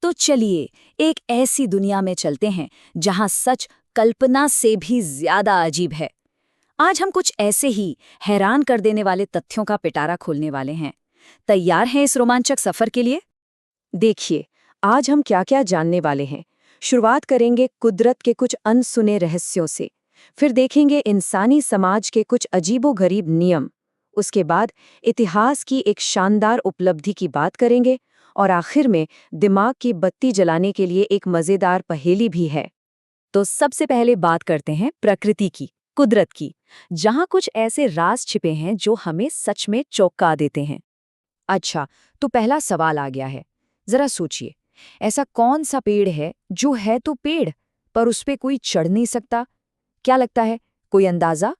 तो चलिए एक ऐसी दुनिया में चलते हैं जहां सच कल्पना से भी ज्यादा अजीब है। आज हम कुछ ऐसे ही हैरान कर देने वाले तथ्यों का पिटारा खोलने वाले हैं। तैयार हैं इस रोमांचक सफर के लिए? देखिए, आज हम क्या-क्या जानने वाले हैं। शुरुआत करेंगे कुदरत के कुछ अनसुने रहस्यों से। फिर देखेंगे इंसानी समाज के कुछ अजीबोगरीब नियम। उसके बाद इतिहास की एक शानदार उपलब्धि की बात करेंगे और आखिर में दिमाग की बत्ती जलाने के लिए एक मजेदार पहेली भी है। तो सबसे पहले बात करते हैं प्रकृति की, कुदरत की, जहां कुछ ऐसे राज छिपे हैं जो हमें सच में चौंका देते हैं। अच्छा, तो पहला सवाल आ गया है। जरा सोचिए, ऐसा कौन सा पेड़ है जो है तो पेड़ पर उस पे कोई चढ़ नहीं सकता? क्या लगता है, कोई अंदाजा?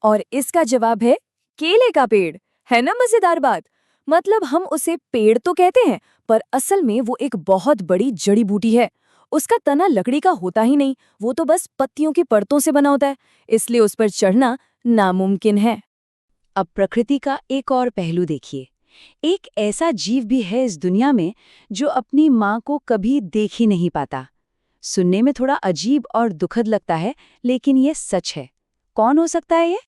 और इसका जवाब है केले का पेड़। है ना मजेदार बात? मतलब हम उसे पेड़ तो कहते हैं, पर असल में वो एक बहुत बड़ी जड़ी बूटी है। उसका तना लकड़ी का होता ही नहीं, वो तो बस पत्तियों की परतों से बना होता है, इसलिए उस पर चढ़ना नामुमकिन है। अब प्रकृति का एक और पहलू देखिए। एक ऐसा जीव भी है इस दुनिया में जो अपनी माँ को कभी देख ही नहीं पाता। सुनने में थोड़ा अजीब और दुखद लगता है, लेकिन ये सच है। कौन हो सकता है ये?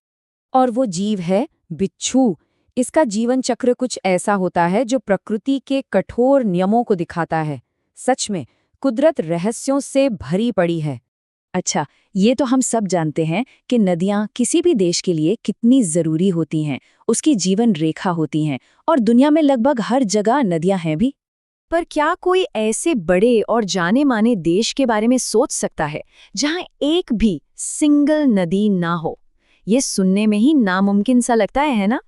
और वो जीव है बिच्छू। इसका जीवन चक्र कुछ ऐसा होता है जो प्रकृति के कठोर नियमों को दिखाता है। सच में कुदरत रहस्यों से भरी पड़ी है। अच्छा, ये तो हम सब जानते हैं कि नदियाँ किसी भी देश के लिए कितनी ज़रूरी होती हैं, उसकी जीवन रेखा होती हैं, और दुनिया में लगभग हर जगह नदियाँ हैं भी। पर क्या कोई ऐसे बड़े और जाने-माने देश के बारे में सोच सकता है जहाँ एक भी सिंगल नदी ना हो? ये सुनने में ही नामुमकिन सा लगता है ना?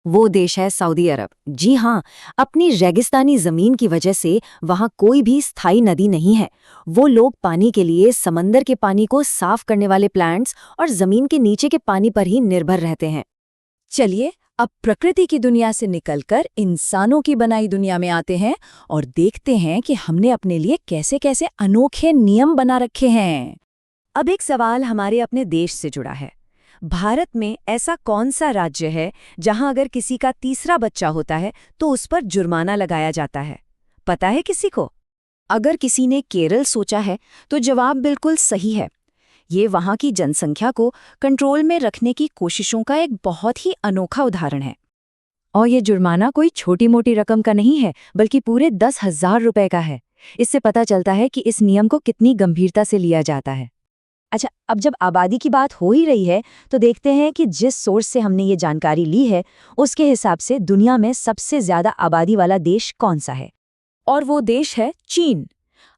वो देश है सऊदी अरब। जी हाँ, अपनी रेगिस्तानी जमीन की वजह से वहाँ कोई भी स्थायी नदी नहीं है। वो लोग पानी के लिए समंदर के पानी को साफ करने वाले प्लांट्स और जमीन के नीचे के पानी पर ही निर्भर रहते हैं। चलिए, अब प्रकृति की दुनिया से निकलकर इंसानों की बनाई दुनिया में आते हैं और देखते हैं कि हमने अपने लिए कैसे-कैसे अनोखे नियम बना रखे हैं। अब एक सवाल हमारे अपने देश से जुड़ा है। भारत में ऐसा कौन सा राज्य है जहां अगर किसी का तीसरा बच्चा होता है तो उस पर जुर्माना लगाया जाता है? पता है किसी को? अगर किसी ने केरल सोचा है तो जवाब बिल्कुल सही है। ये वहां की जनसंख्या को कंट्रोल में रखने की कोशिशों का एक बहुत ही अनोखा उदाहरण है। और ये जुर्माना कोई छोटी मोटी रकम का नहीं है, बल्कि पूरे 10,000 रुपए का है। इससे पता चलता है कि इस नियम को कितनी गंभीरता से लिया जाता है। अच्छा, अब जब आबादी की बात हो ही रही है तो देखते हैं कि जिस सोर्स से हमने ये जानकारी ली है उसके हिसाब से दुनिया में सबसे ज्यादा आबादी वाला देश कौन सा है? और वो देश है चीन।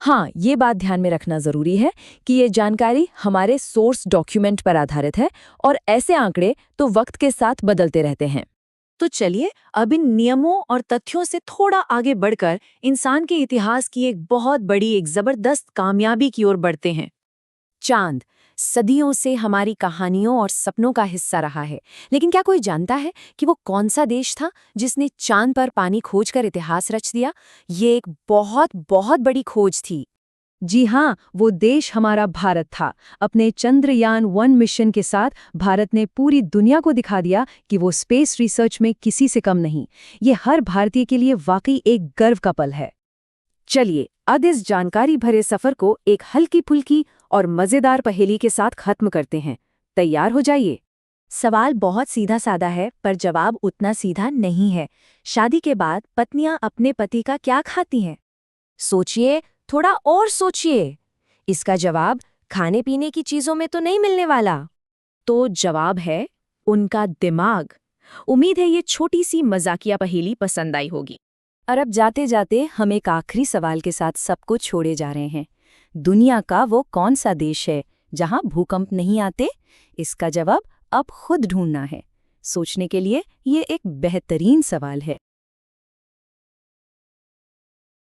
हाँ, ये बात ध्यान में रखना जरूरी है कि ये जानकारी हमारे सोर्स डॉक्यूमेंट पर आधारित है और ऐसे आंकड़े तो वक्त के साथ बदलते रहते हैं। तो चलिए, अब इन नियमों और तथ्यों से थोड़ा आगे बढ़कर इंसान के इतिहास की एक बहुत बड़ी, एक जबरदस्त कामयाबी की ओर बढ़ते हैं। चांद सदियों से हमारी कहानियों और सपनों का हिस्सा रहा है, लेकिन क्या कोई जानता है कि वो कौन सा देश था जिसने चांद पर पानी खोजकर इतिहास रच दिया? ये एक बहुत बहुत बड़ी खोज थी। जी हाँ, वो देश हमारा भारत था। अपने चंद्रयान-1 मिशन के साथ भारत ने पूरी दुनिया को दिखा दिया कि वो स्पेस रिसर्च में किसी से कम नहीं। ये हर भारतीय के लिए वाकई एक गर्व का पल है। चलिए, अब इस जानकारी भरे सफर को एक हल्की-फुल्की और मजेदार पहेली के साथ खत्म करते हैं। तैयार हो जाइए। सवाल बहुत सीधा साधा है, पर जवाब उतना सीधा नहीं है। शादी के बाद पत्नियां अपने पति का क्या खाती हैं? सोचिए, थोड़ा और सोचिए। इसका जवाब खाने पीने की चीजों में तो नहीं मिलने वाला। तो जवाब है उनका दिमाग। उम्मीद है ये छोटी सी मजाकिया पहेली पसंद आई होगी। और अब जाते जाते हम एक आखिरी सवाल के साथ सबको छोड़े जा रहे हैं। दुनिया का वो कौन सा देश है जहां भूकंप नहीं आते? इसका जवाब अब खुद ढूंढना है। सोचने के लिए ये एक बेहतरीन सवाल है।